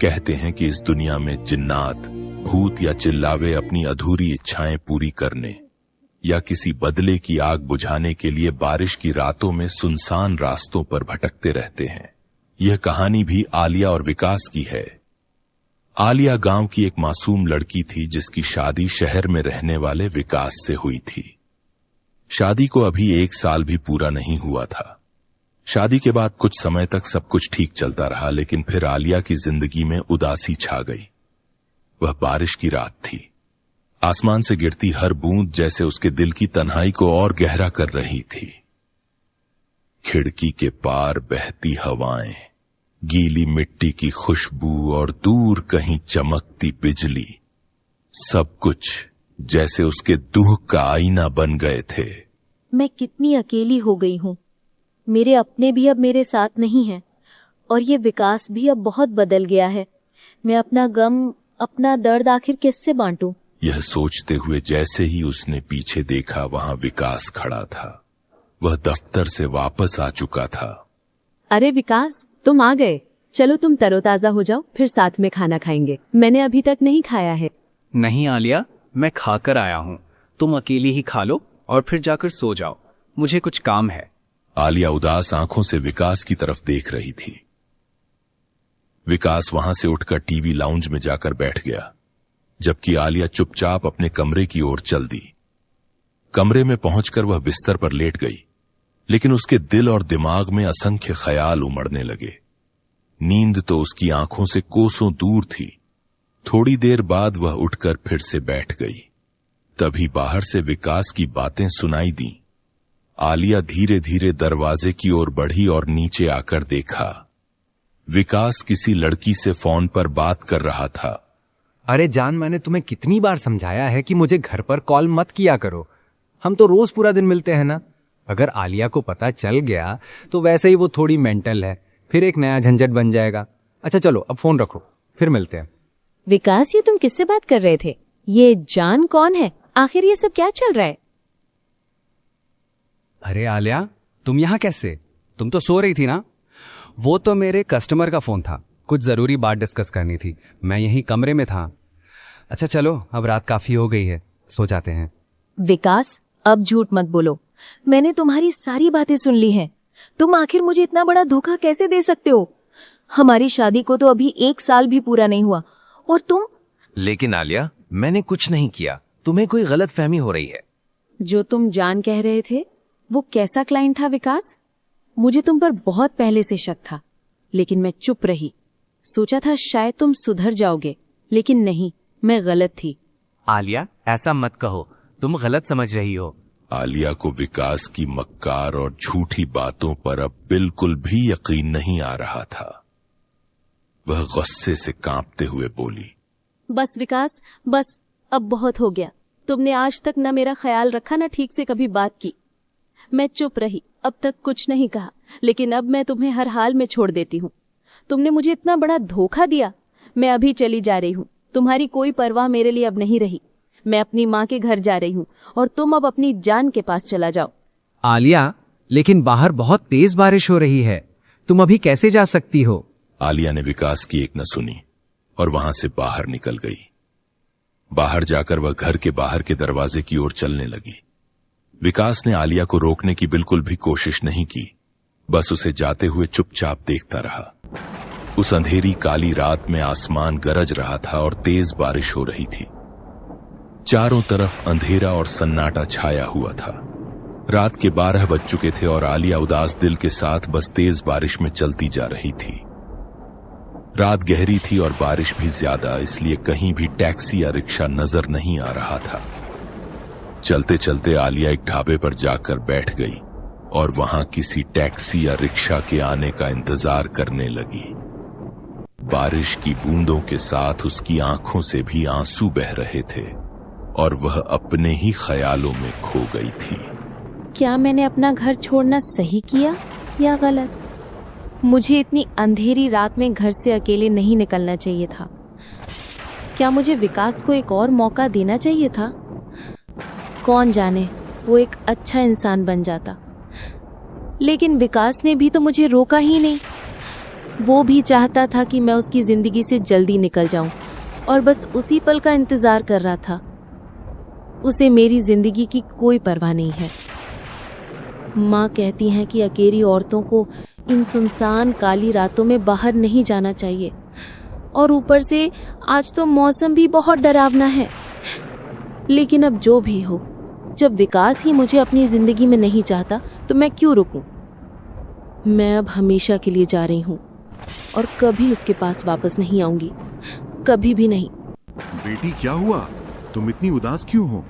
कहते हैं कि इस दुनिया में जिन्नात, भूत या चिल्लावे अपनी अधूरी इच्छाएं पूरी करने या किसी बदले की आग बुझाने के लिए बारिश की रातों में सुनसान रास्तों पर भटकते रहते हैं। यह कहानी भी आलिया और विकास की है। आलिया गांव की एक मासूम लड़की थी जिसकी शादी शहर में रहने वाले विकास से हुई थी। शादी को अभी 1 साल भी पूरा नहीं हुआ था। शादी के बाद कुछ समय तक सब कुछ ठीक चलता रहा, लेकिन फिर आलिया की जिंदगी में उदासी छा गई। वह बारिश की रात थी। आसमान से गिरती हर बूंद जैसे उसके दिल की तन्हाई को और गहरा कर रही थी। खिड़की के पार बहती हवाएं, गीली मिट्टी की खुशबू और दूर कहीं चमकती बिजली, सब कुछ जैसे उसके दुख का आईना बन गए थे। मैं कितनी अकेली हो गई हूँ। मेरे अपने भी अब मेरे साथ नहीं हैं और ये विकास भी अब बहुत बदल गया है। मैं अपना गम, अपना दर्द आखिर किससे बांटूं? यह सोचते हुए जैसे ही उसने पीछे देखा, वहां विकास खड़ा था। वह दफ्तर से वापस आ चुका था। अरे विकास, तुम आ गए। चलो तुम तरोताजा हो जाओ, फिर साथ में खाना खाएंगे। मैंने अभी तक नहीं खाया है। नहीं आलिया, मैं खाकर आया हूँ। तुम अकेली ही खा लो और फिर जाकर सो जाओ, मुझे कुछ काम है। आलिया उदास आंखों से विकास की तरफ देख रही थी। विकास वहां से उठकर टीवी लाउंज में जाकर बैठ गया, जबकि आलिया चुपचाप अपने कमरे की ओर चल दी। कमरे में पहुंचकर वह बिस्तर पर लेट गई, लेकिन उसके दिल और दिमाग में असंख्य ख्याल उमड़ने लगे। नींद तो उसकी आंखों से कोसों दूर थी। थोड़ी देर बाद वह उठकर फिर से बैठ गई। तभी बाहर से विकास की बातें सुनाई दी। आलिया धीरे धीरे दरवाजे की ओर बढ़ी और नीचे आकर देखा। विकास किसी लड़की से फोन पर बात कर रहा था। अरे जान, मैंने तुम्हें कितनी बार समझाया है कि मुझे घर पर कॉल मत किया करो। हम तो रोज पूरा दिन मिलते हैं ना। अगर आलिया को पता चल गया तो वैसे ही वो थोड़ी मेंटल है, फिर एक नया झंझट बन जाएगा। अच्छा चलो, अब फोन रखो, फिर मिलते हैं। विकास, ये तुम किससे बात कर रहे थे? ये जान कौन है? आखिर ये सब क्या चल रहा है? अरे आलिया, तुम यहाँ कैसे? तुम तो सो रही थी ना। वो तो मेरे कस्टमर का फोन था, कुछ जरूरी बात डिस्कस करनी थी। मैं यहीं कमरे में था। अच्छा चलो, अब रात काफी हो गई है, सो जाते हैं। विकास, अब झूठ मत बोलो। मैंने तुम्हारी सारी बातें सुन ली हैं। तुम आखिर मुझे इतना बड़ा धोखा कैसे दे सकते हो? हमारी शादी को तो अभी 1 साल भी पूरा नहीं हुआ और तुम। लेकिन आलिया, मैंने कुछ नहीं किया। तुम्हें कोई गलतफहमी हो रही है। जो तुम जान कह रहे थे, वो कैसा क्लाइंट था विकास? मुझे तुम पर बहुत पहले से शक था, लेकिन मैं चुप रही। सोचा था शायद तुम सुधर जाओगे, लेकिन नहीं, मैं गलत थी। आलिया, ऐसा मत कहो, तुम गलत समझ रही हो। आलिया को विकास की मक्कार और झूठी बातों पर अब बिल्कुल भी यकीन नहीं आ रहा था। वह गुस्से से कांपते हुए बोली, बस विकास, बस, अब बहुत हो गया। तुमने आज तक न मेरा ख्याल रखा, न ठीक से कभी बात की। मैं चुप रही, अब तक कुछ नहीं कहा, लेकिन अब मैं तुम्हें हर हाल में छोड़ देती हूँ। तुमने मुझे इतना बड़ा धोखा दिया। मैं अभी चली जा रही हूँ। तुम्हारी कोई परवाह मेरे लिए अब नहीं रही। मैं अपनी माँ के घर जा रही हूँ और तुम अब अपनी जान के पास चला जाओ। आलिया, लेकिन बाहर बहुत तेज बारिश हो रही है, तुम अभी कैसे जा सकती हो? आलिया ने विकास की एक न सुनी और वहां से बाहर निकल गई। बाहर जाकर वह घर के बाहर के दरवाजे की ओर चलने लगी। विकास ने आलिया को रोकने की बिल्कुल भी कोशिश नहीं की, बस उसे जाते हुए चुपचाप देखता रहा। उस अंधेरी काली रात में आसमान गरज रहा था और तेज बारिश हो रही थी। चारों तरफ अंधेरा और सन्नाटा छाया हुआ था। रात के 12 बज चुके थे और आलिया उदास दिल के साथ बस तेज बारिश में चलती जा रही थी। रात गहरी थी और बारिश भी ज्यादा, इसलिए कहीं भी टैक्सी या रिक्शा नजर नहीं आ रहा था। चलते चलते आलिया एक ढाबे पर जाकर बैठ गई और वहां किसी टैक्सी या रिक्शा के आने का इंतजार करने लगी। बारिश की बूंदों के साथ उसकी आंखों से भी आंसू बह रहे थे और वह अपने ही ख्यालों में खो गई थी। क्या मैंने अपना घर छोड़ना सही किया या गलत? मुझे इतनी अंधेरी रात में घर से अकेले नहीं निकलना चाहिए था। क्या मुझे विकास को एक और मौका देना चाहिए था? कौन जाने, वो एक अच्छा इंसान बन जाता। लेकिन विकास ने भी तो मुझे रोका ही नहीं। वो भी चाहता था कि मैं उसकी जिंदगी से जल्दी निकल जाऊं और बस उसी पल का इंतजार कर रहा था। उसे मेरी जिंदगी की कोई परवाह नहीं है। माँ कहती हैं कि अकेली औरतों को इन सुनसान काली रातों में बाहर नहीं जाना चाहिए, और ऊपर से आज तो मौसम भी बहुत डरावना है। लेकिन अब जो भी हो, जब विकास ही मुझे अपनी जिंदगी में नहीं चाहता तो मैं क्यों रुकूं? मैं अब हमेशा के लिए जा रही हूँ और कभी उसके पास वापस नहीं आऊंगी, कभी भी नहीं। बेटी क्या हुआ? तुम इतनी उदास क्यों हो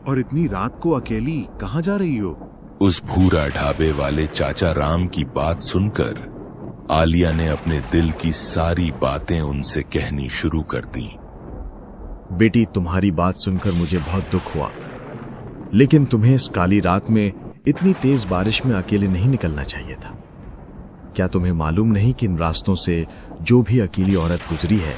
और इतनी रात को अकेली कहाँ जा रही हो? उस भूरा ढाबे वाले चाचा राम की बात सुनकर आलिया ने अपने दिल की सारी बातें उनसे कहनी शुरू कर दी। बेटी, तुम्हारी बात सुनकर मुझे बहुत दुख हुआ, लेकिन तुम्हें इस काली रात में इतनी तेज बारिश में अकेले नहीं निकलना चाहिए था। क्या तुम्हें मालूम नहीं कि इन रास्तों से जो भी अकेली औरत गुजरी है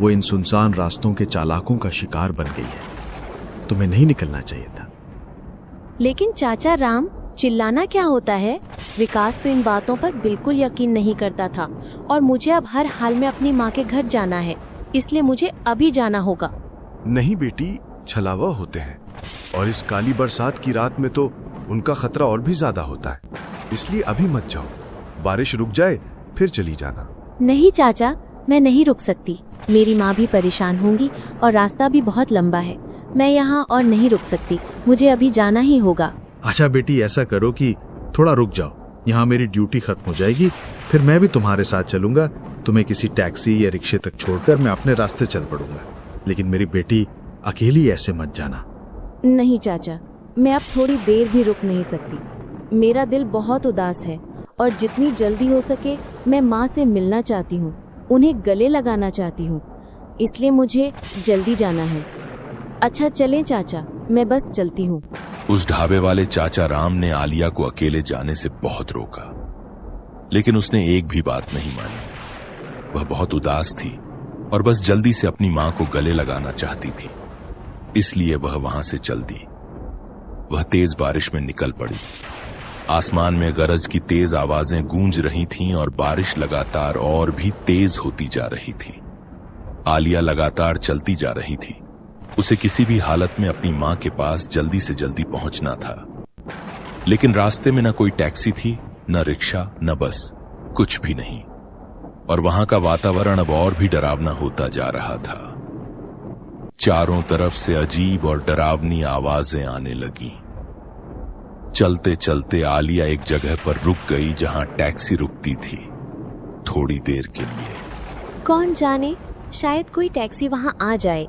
वो इन सुनसान रास्तों के चालाकों का शिकार बन गई है? तुम्हें नहीं निकलना चाहिए था। लेकिन चाचा राम, चिल्लाना क्या होता है? विकास तो इन बातों पर बिल्कुल यकीन नहीं करता था और मुझे अब हर हाल में अपनी माँ के घर जाना है, इसलिए मुझे अभी जाना होगा। नहीं बेटी, छलावा होते हैं और इस काली बरसात की रात में तो उनका खतरा और भी ज्यादा होता है, इसलिए अभी मत जाओ। बारिश रुक जाए फिर चली जाना। नहीं चाचा, मैं नहीं रुक सकती। मेरी माँ भी परेशान होंगी और रास्ता भी बहुत लंबा है। मैं यहाँ और नहीं रुक सकती, मुझे अभी जाना ही होगा। अच्छा बेटी, ऐसा करो कि थोड़ा रुक जाओ, यहाँ मेरी ड्यूटी खत्म हो जाएगी, फिर मैं भी तुम्हारे साथ चलूंगा। तुम्हें किसी टैक्सी या रिक्शे तक छोड़कर मैं अपने रास्ते चल पड़ूंगा। लेकिन मेरी बेटी, अकेली ऐसे मत जाना। नहीं चाचा, मैं अब थोड़ी देर भी रुक नहीं सकती। मेरा दिल बहुत उदास है और जितनी जल्दी हो सके मैं माँ से मिलना चाहती हूँ, उन्हें गले लगाना चाहती हूँ, इसलिए मुझे जल्दी जाना है। अच्छा चलें चाचा, मैं बस चलती हूँ। उस ढाबे वाले चाचा राम ने आलिया को अकेले जाने से बहुत रोका, लेकिन उसने एक भी बात नहीं मानी। वह बहुत उदास थी और बस जल्दी से अपनी माँ को गले लगाना चाहती थी, इसलिए वह वहां से चल दी। वह तेज बारिश में निकल पड़ी। आसमान में गरज की तेज आवाजें गूंज रही थीं और बारिश लगातार और भी तेज होती जा रही थी। आलिया लगातार चलती जा रही थी। उसे किसी भी हालत में अपनी माँ के पास जल्दी से जल्दी पहुंचना था, लेकिन रास्ते में न कोई टैक्सी थी, न रिक्शा, न बस, कुछ भी नहीं। और वहां का वातावरण अब और भी डरावना होता जा रहा था। चारों तरफ से अजीब और डरावनी आवाजें आने लगीं। चलते चलते आलिया एक जगह पर रुक गई जहां टैक्सी रुकती थी, थोड़ी देर के लिए। कौन जाने, शायद कोई टैक्सी वहाँ आ जाए।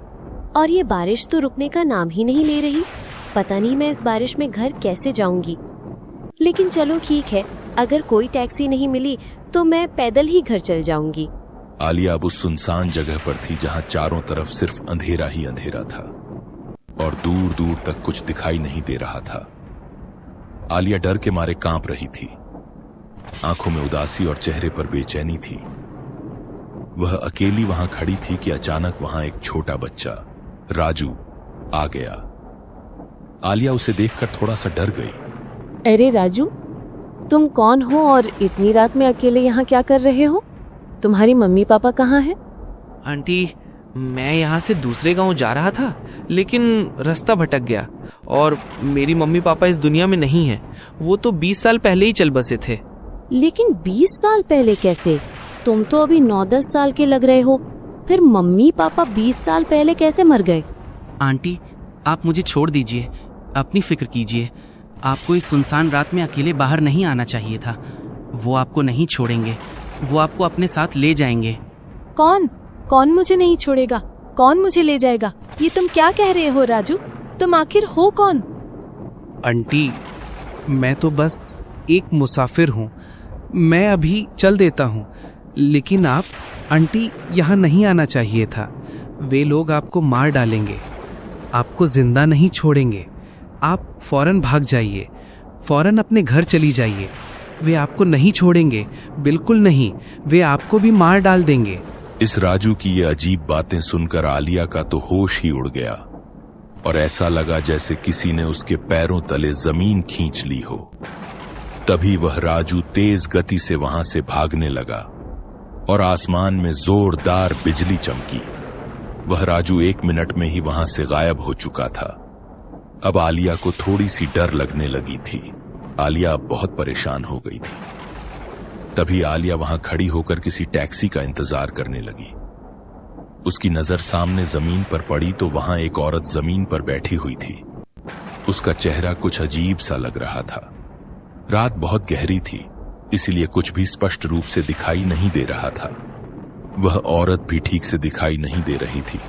और ये बारिश तो रुकने का नाम ही नहीं ले रही। पता नहीं मैं इस बारिश में घर कैसे जाऊंगी। लेकिन चलो ठीक है, अगर कोई टैक्सी नहीं मिली तो मैं पैदल ही घर चल जाऊंगी। आलिया अब उस सुनसान जगह पर थी जहां चारों तरफ सिर्फ अंधेरा ही अंधेरा था और दूर दूर तक कुछ दिखाई नहीं दे रहा था। आलिया डर के मारे कांप रही थी। आंखों में उदासी और चेहरे पर बेचैनी थी। वह अकेली वहां खड़ी थी कि अचानक वहां एक छोटा बच्चा राजू आ गया। आलिया उसे देखकर थोड़ा सा डर गई। अरे राजू, तुम कौन हो और इतनी रात में अकेले यहाँ क्या कर रहे हो? तुम्हारी मम्मी पापा कहाँ हैं? आंटी, मैं यहाँ से दूसरे गांव जा रहा था, लेकिन रास्ता भटक गया और मेरी मम्मी पापा इस दुनिया में नहीं हैं। वो तो 20 साल पहले ही चल बसे थे। लेकिन 20 साल पहले कैसे? तुम तो अभी 9-10 साल के लग रहे हो, फिर मम्मी पापा 20 साल पहले कैसे मर गए? आंटी, आप मुझे छोड़ दीजिए, अपनी फिक्र कीजिए। आपको इस सुनसान रात में अकेले बाहर नहीं आना चाहिए था। वो आपको नहीं छोड़ेंगे, वो आपको अपने साथ ले जाएंगे। कौन मुझे नहीं छोड़ेगा? कौन मुझे ले जाएगा? ये तुम क्या कह रहे हो राजू? तुम आखिर हो कौन? आंटी, मैं तो बस एक मुसाफिर हूँ। मैं अभी चल देता हूँ, लेकिन आप आंटी यहाँ नहीं आना चाहिए था। वे लोग आपको मार डालेंगे, आपको जिंदा नहीं छोड़ेंगे। आप फौरन भाग जाइए, फौरन अपने घर चली जाइए। वे आपको नहीं छोड़ेंगे, बिल्कुल नहीं। वे आपको भी मार डाल देंगे। इस राजू की ये अजीब बातें सुनकर आलिया का तो होश ही उड़ गया और ऐसा लगा जैसे किसी ने उसके पैरों तले जमीन खींच ली हो। तभी वह राजू तेज गति से वहां से भागने लगा और आसमान में जोरदार बिजली चमकी। वह राजू 1 मिनट में ही वहां से गायब हो चुका था। अब आलिया को थोड़ी सी डर लगने लगी थी। आलिया अब बहुत परेशान हो गई थी। तभी आलिया वहां खड़ी होकर किसी टैक्सी का इंतजार करने लगी। उसकी नजर सामने जमीन पर पड़ी तो वहां एक औरत जमीन पर बैठी हुई थी। उसका चेहरा कुछ अजीब सा लग रहा था। रात बहुत गहरी थी, इसलिए कुछ भी स्पष्ट रूप से दिखाई नहीं दे रहा था। वह औरत भी ठीक से दिखाई नहीं दे रही थी।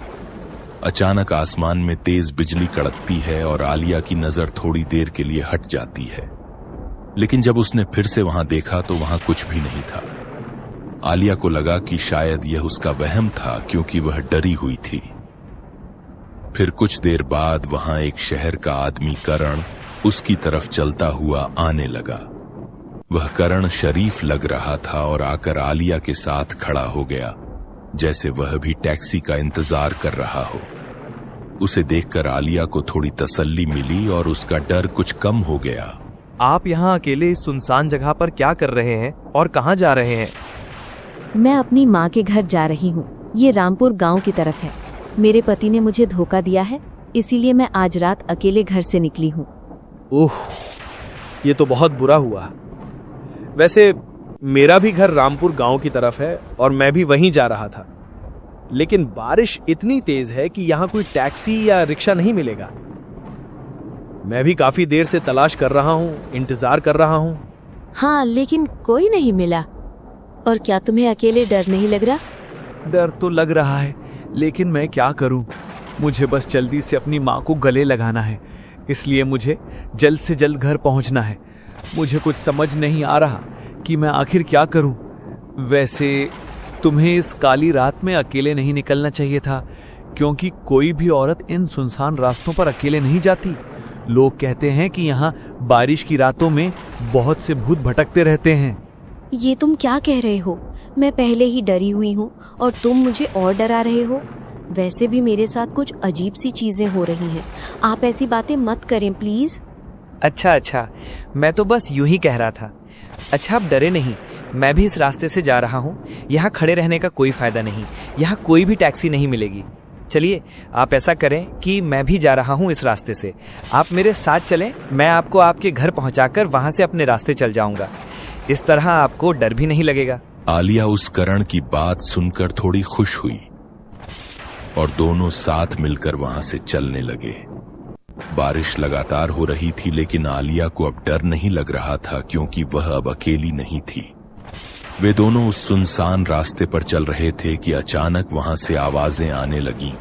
अचानक आसमान में तेज बिजली कड़कती है और आलिया की नजर थोड़ी देर के लिए हट जाती है। लेकिन जब उसने फिर से वहां देखा तो वहां कुछ भी नहीं था। आलिया को लगा कि शायद यह उसका वहम था, क्योंकि वह डरी हुई थी। फिर कुछ देर बाद वहां एक शहर का आदमी करण उसकी तरफ चलता हुआ आने लगा। वह करण शरीफ लग रहा था और आकर आलिया के साथ खड़ा हो गया, जैसे वह भी टैक्सी का इंतजार कर रहा हो। उसे देखकर आलिया को थोड़ी तसल्ली मिली और उसका डर कुछ कम हो गया। आप यहाँ अकेले इस सुनसान जगह पर क्या कर रहे हैं और कहाँ जा रहे हैं? मैं अपनी माँ के घर जा रही हूँ। ये रामपुर गांव की तरफ है। मेरे पति ने मुझे धोखा दिया है, इसीलिए मैं आज रात अकेले घर से निकली हूँ। ओह, ये तो बहुत बुरा हुआ। वैसे मेरा भी घर रामपुर गांव की तरफ है और मैं भी वहीं जा रहा था, लेकिन बारिश इतनी तेज है कि यहाँ कोई टैक्सी या रिक्शा नहीं मिलेगा। मैं भी काफी देर से तलाश कर रहा हूँ, इंतजार कर रहा हूँ। हाँ, लेकिन कोई नहीं मिला। और क्या तुम्हें अकेले डर नहीं लग रहा? डर तो लग रहा है, लेकिन मैं क्या करूं? मुझे बस जल्दी से अपनी माँ को गले लगाना है, इसलिए मुझे जल्द से जल्द घर पहुंचना है। मुझे कुछ समझ नहीं आ रहा कि मैं आखिर क्या करूं। वैसे तुम्हें इस काली रात में अकेले नहीं निकलना चाहिए था, क्योंकि कोई भी औरत इन सुनसान रास्तों पर अकेले नहीं जाती। लोग कहते हैं कि यहाँ बारिश की रातों में बहुत से भूत भटकते रहते हैं। ये तुम क्या कह रहे हो? मैं पहले ही डरी हुई हूँ और तुम मुझे और डरा रहे हो। वैसे भी मेरे साथ कुछ अजीब सी चीजें हो रही हैं। आप ऐसी बातें मत करें प्लीज। अच्छा, मैं तो बस यूं ही कह रहा था। अच्छा, आप डरे नहीं, मैं भी इस रास्ते से जा रहा हूँ। यहाँ खड़े रहने का कोई फायदा नहीं, यहाँ कोई भी टैक्सी नहीं मिलेगी। चलिए, आप ऐसा करें कि मैं भी जा रहा हूँ इस रास्ते से। आप मेरे साथ चलें, मैं आपको आपके घर पहुँचाकर वहाँ से अपने रास्ते चल जाऊँगा। इस तरह आपको डर भी नहीं लगेगा। आलिया उस करण की बात सुनकर थोड़ी खुश हुई और दोनों साथ मिलकर वहां से चलने लगे। बारिश लगातार हो रही थी, लेकिन आलिया को अब डर नहीं लग रहा था, क्योंकि वह अब अकेली नहीं थी। वे दोनों उस सुनसान रास्ते पर चल रहे थे कि अचानक वहां से आवाजें आने लगीं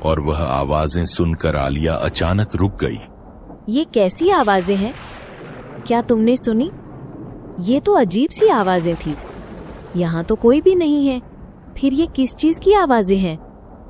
और वह आवाजें सुनकर आलिया अचानक रुक गई। ये कैसी आवाजें हैं? क्या तुमने सुनी? ये तो अजीब सी आवाजें थी। यहाँ तो कोई भी नहीं है। फिर ये किस चीज की आवाजें हैं?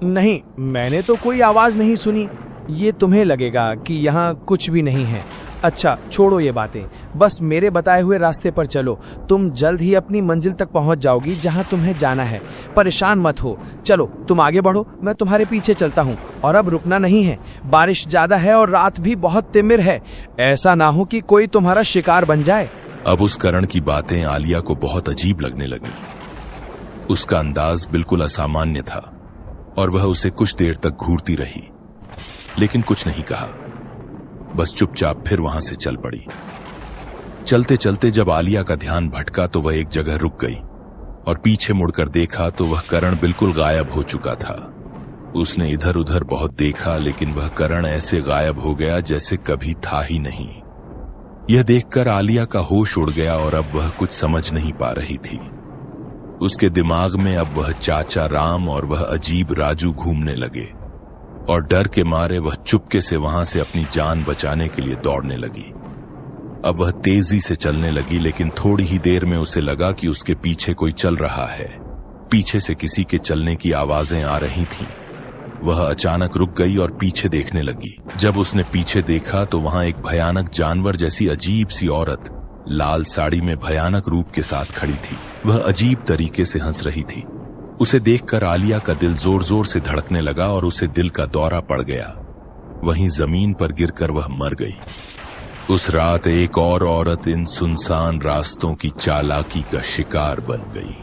नहीं, मैंने तो कोई आवाज नहीं सुनी। ये तुम्हें लगेगा कि यहाँ कुछ भी नहीं है। अच्छा, छोड़ो ये बातें, बस मेरे बताए हुए रास्ते पर चलो। तुम जल्द ही अपनी मंजिल तक पहुँच जाओगी जहाँ तुम्हें जाना है। परेशान मत हो। चलो, तुम आगे बढ़ो, मैं तुम्हारे पीछे चलता हूँ। और अब रुकना नहीं है। बारिश ज्यादा है और रात भी बहुत तिमिर है। ऐसा ना हो कि कोई तुम्हारा शिकार बन जाए। अब उस करण की बातें आलिया को बहुत अजीब लगने लगी। उसका अंदाज बिल्कुल असामान्य था और वह उसे कुछ देर तक घूरती रही, लेकिन कुछ नहीं कहा। बस चुपचाप फिर वहां से चल पड़ी। चलते चलते जब आलिया का ध्यान भटका तो वह एक जगह रुक गई और पीछे मुड़कर देखा तो वह करण बिल्कुल गायब हो चुका था। उसने इधर उधर बहुत देखा, लेकिन वह करण ऐसे गायब हो गया जैसे कभी था ही नहीं। यह देखकर आलिया का होश उड़ गया और अब वह कुछ समझ नहीं पा रही थी। उसके दिमाग में अब वह चाचा राम और वह अजीब राजू घूमने लगे और डर के मारे वह चुपके से वहां से अपनी जान बचाने के लिए दौड़ने लगी। अब वह तेजी से चलने लगी, लेकिन थोड़ी ही देर में उसे लगा कि उसके पीछे कोई चल रहा है। पीछे से किसी के चलने की आवाजें आ रही थीं। वह अचानक रुक गई और पीछे देखने लगी। जब उसने पीछे देखा तो वहां एक भयानक जानवर जैसी अजीब सी औरत लाल साड़ी में भयानक रूप के साथ खड़ी थी। वह अजीब तरीके से हंस रही थी। उसे देखकर आलिया का दिल जोर जोर से धड़कने लगा और उसे दिल का दौरा पड़ गया। वहीं जमीन पर गिरकर वह मर गई। उस रात एक और औरत इन सुनसान रास्तों की चालाकी का शिकार बन गई।